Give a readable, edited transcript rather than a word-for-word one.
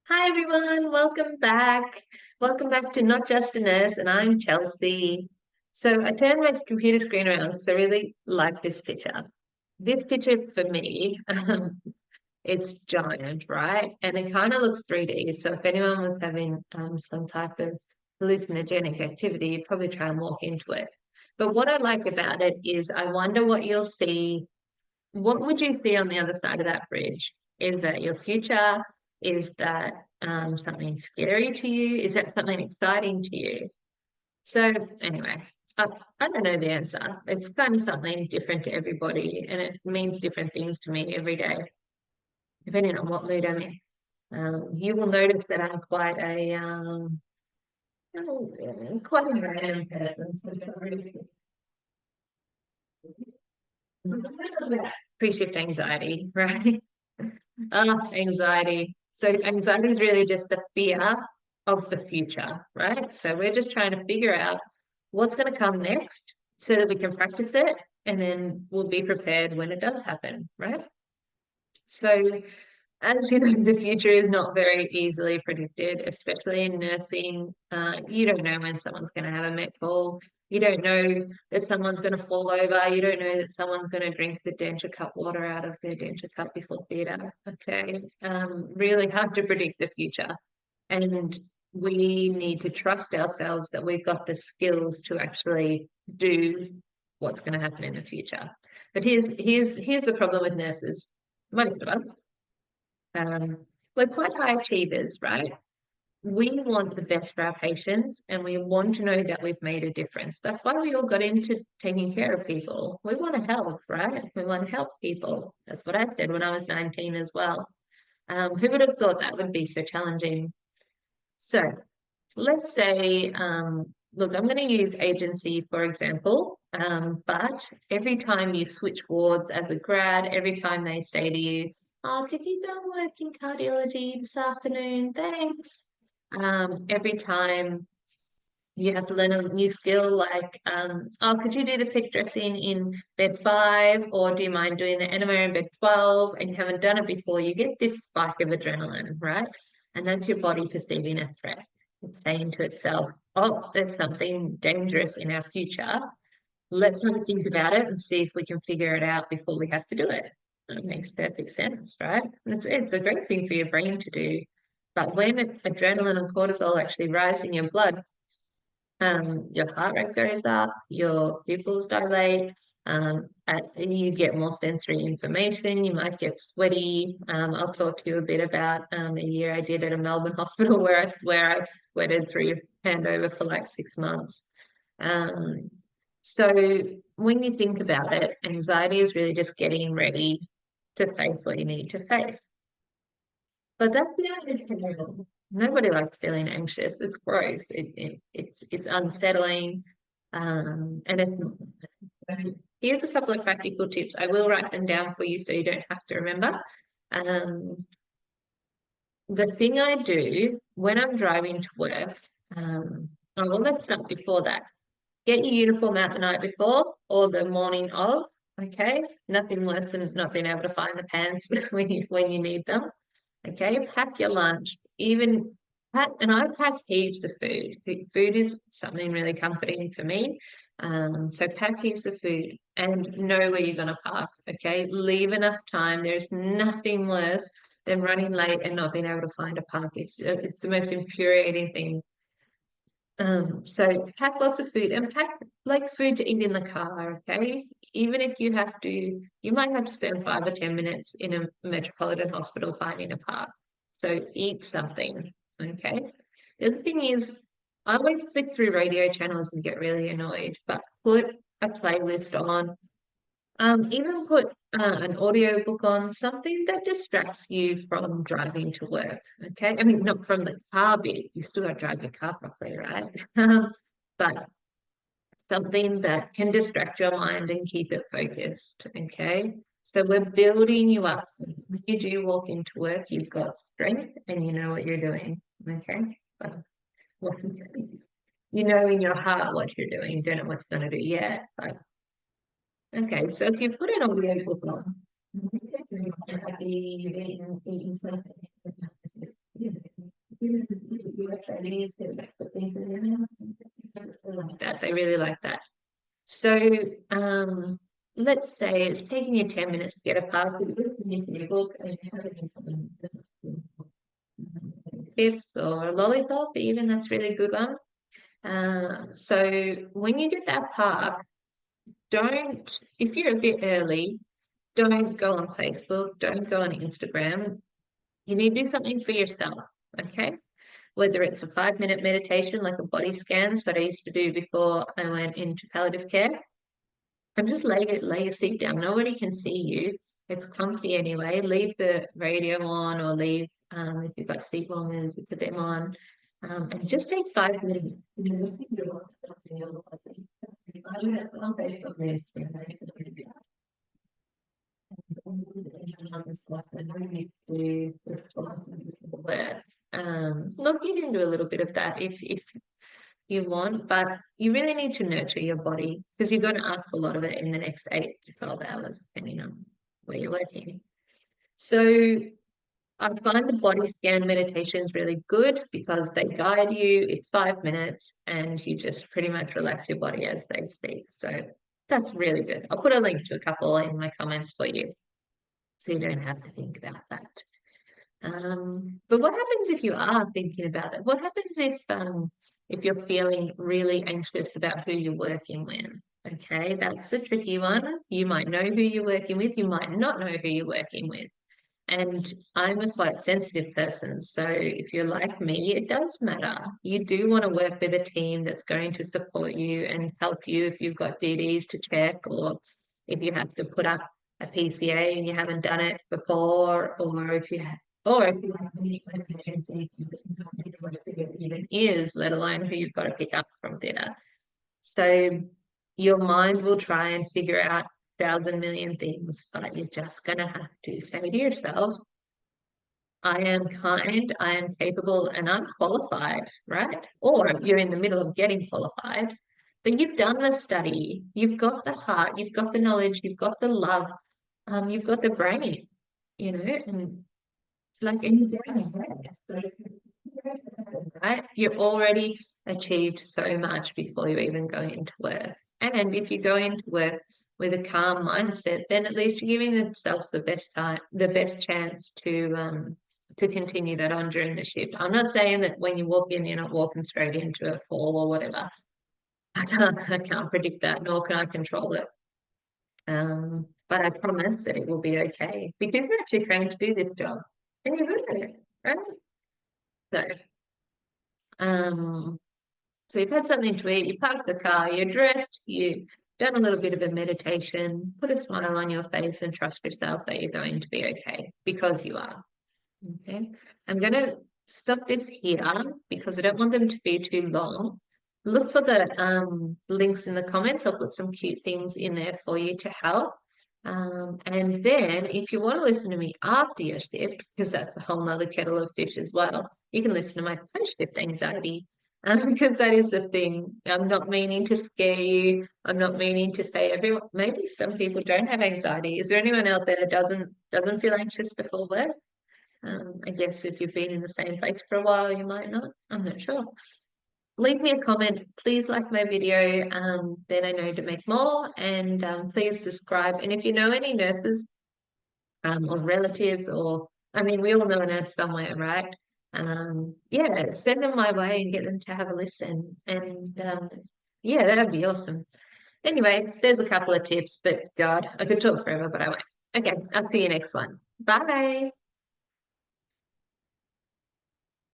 Hi everyone, welcome back. Welcome back to Not Just a Nurse, and I'm Chelsea. So I turned my computer screen around because I really like this picture. This picture for me, it's giant, right? And it kind of looks 3D. So if anyone was having some type of hallucinogenic activity, you'd probably try and walk into it. But what I like about it is I wonder what you'll see. What would you see on the other side of that bridge? Is that your future? Is that something scary to you? Is that something exciting to you? So, anyway, I, I don't know the answer. It's kind of something different to everybody, and it means different things to me every day, depending on what mood I'm in. You will notice that I'm quite a random person. So pre-shift anxiety, right? Anxiety. So anxiety is really just the fear of the future, right? So we're just trying to figure out what's going to come next so that we can practice it and then we'll be prepared when it does happen, right? So as you know, the future is not very easily predicted, especially in nursing. You don't know when someone's going to have a met call. You don't know that someone's going to fall over. You don't know that someone's going to drink the denture cup water out of their denture cup before theatre. Okay. Really hard to predict the future. And we need to trust ourselves that we've got the skills to actually do what's going to happen in the future. But here's the problem with nurses. Most of us um, we're quite high achievers, right? We want the best for our patients and we want to know that we've made a difference. That's why we all got into taking care of people. We want to help, right? We want to help people. That's what I said when I was 19 as well. Who would have thought that would be so challenging? So let's say, look, I'm going to use agency for example, but every time you switch wards as a grad, every time they say to you, oh, could you go work in cardiology this afternoon? Thanks. Every time you have to learn a new skill like, oh, could you do the pick dressing in bed 5 or do you mind doing the enema in bed 12 and you haven't done it before, you get this spike of adrenaline, right? And that's your body perceiving a threat. It's saying to itself, oh, there's something dangerous in our future. Let's not think about it and see if we can figure it out before we have to do it. It makes perfect sense, right? It's a great thing for your brain to do. But when adrenaline and cortisol actually rise in your blood, your heart rate goes up, your pupils dilate, you get more sensory information, you might get sweaty. I'll talk to you a bit about a year I did at a Melbourne hospital where I sweated through handover for like 6 months. Um, so when you think about it, anxiety is really just getting ready to face what you need to face. But that's the nobody likes feeling anxious. It's gross. It's unsettling. And it's here's a couple of practical tips. I will write them down for you so you don't have to remember. Um, the thing I do when I'm driving to work, oh, well, let's start before that. Get your uniform out the night before or the morning of. Okay, nothing worse than not being able to find the pants when you need them. Okay, pack your lunch. Even pack, and I pack heaps of food. Food is something really comforting for me. So pack heaps of food and know where you're going to park. Okay, leave enough time. There's nothing worse than running late and not being able to find a park. It's the most infuriating thing. So pack lots of food and pack like food to eat in the car, okay? Even if you have to, you might have to spend 5 or 10 minutes in a metropolitan hospital finding a park. So eat something, okay? The other thing is, I always flick through radio channels and get really annoyed, but put a playlist on, even put an audio book on, something that distracts you from driving to work. Okay. I mean, not from the car bit. You still got to drive your car properly, right? But something that can distract your mind and keep it focused. Okay. So we're building you up. So when you do walk into work, you've got strength and you know what you're doing. Okay. But you know in your heart what you're doing. You don't know what you're going to do yet. But okay, so if you put an audio book on, you're happy, you've eaten something. like that. They really like that. So, let's say it's taking you 10 minutes to get a park with your book and you're having something chips or a lollipop, even that's a really good one. So when you get that park, don't, if you're a bit early, don't go on Facebook, don't go on Instagram. You need to do something for yourself, okay? Whether it's a 5-minute meditation, like a body scans that I used to do before I went into palliative care, and just lay your seat down. Nobody can see you. It's comfy anyway. Leave the radio on or leave, if you've got seat warmers, put them on. And just take 5 minutes. Look, you can do a little bit of that if you want, but you really need to nurture your body because you're going to ask a lot of it in the next 8 to 12 hours, depending on where you're working. So I find the body scan meditations really good because they guide you. It's 5 minutes and you just pretty much relax your body as they speak. So that's really good. I'll put a link to a couple in my comments for you so you don't have to think about that. But what happens if you are thinking about it? What happens if you're feeling really anxious about who you're working with? Okay, that's a tricky one. You might know who you're working with, you might not know who you're working with. And I'm a quite sensitive person. So if you're like me, it does matter. You do want to work with a team that's going to support you and help you if you've got DDs to check or if you have to put up a PCA and you haven't done it before, or if you have, or if you have any emergency, you don't know what it even is, let alone who you've got to pick up from theatre. So your mind will try and figure out 1,000,000,000 things, but you're just going to have to say to yourself, I am kind, I am capable, and I'm qualified, right? Or you're in the middle of getting qualified, but you've done the study, you've got the heart, you've got the knowledge, you've got the love, you've got the brain, and like any brain, right? You've already achieved so much before you even go into work. And if you go into work with a calm mindset, then at least you're giving themselves the best time, the best chance to continue that on during the shift. I'm not saying that when you walk in, you're not walking straight into a fall or whatever. I can't predict that, nor can I control it. But I promise that it will be okay because you're actually trained to do this job and you're good at it, right? So, um, so you've had something to eat, you parked the car, you're dressed, you've done a little bit of a meditation, put a smile on your face and trust yourself that you're going to be okay because you are. Okay. I'm going to stop this here because I don't want them to be too long. Look for the links in the comments. I'll put some cute things in there for you to help. And then if you want to listen to me after your shift, because that's a whole nother kettle of fish as well, you can listen to my post-shift anxiety. Because that is the thing. I'm not meaning to scare you. I'm not meaning to say everyone. Maybe some people don't have anxiety. Is there anyone out there that doesn't feel anxious before work? I guess if you've been in the same place for a while, you might not. I'm not sure. Leave me a comment. Please like my video. Then I know to make more. And please subscribe. And if you know any nurses or relatives, or I mean, we all know a nurse somewhere, right? Yeah, send them my way and get them to have a listen. And yeah, that'd be awesome. Anyway, there's a couple of tips, but God, I could talk forever, but I won't. Okay, I'll see you next one. Bye.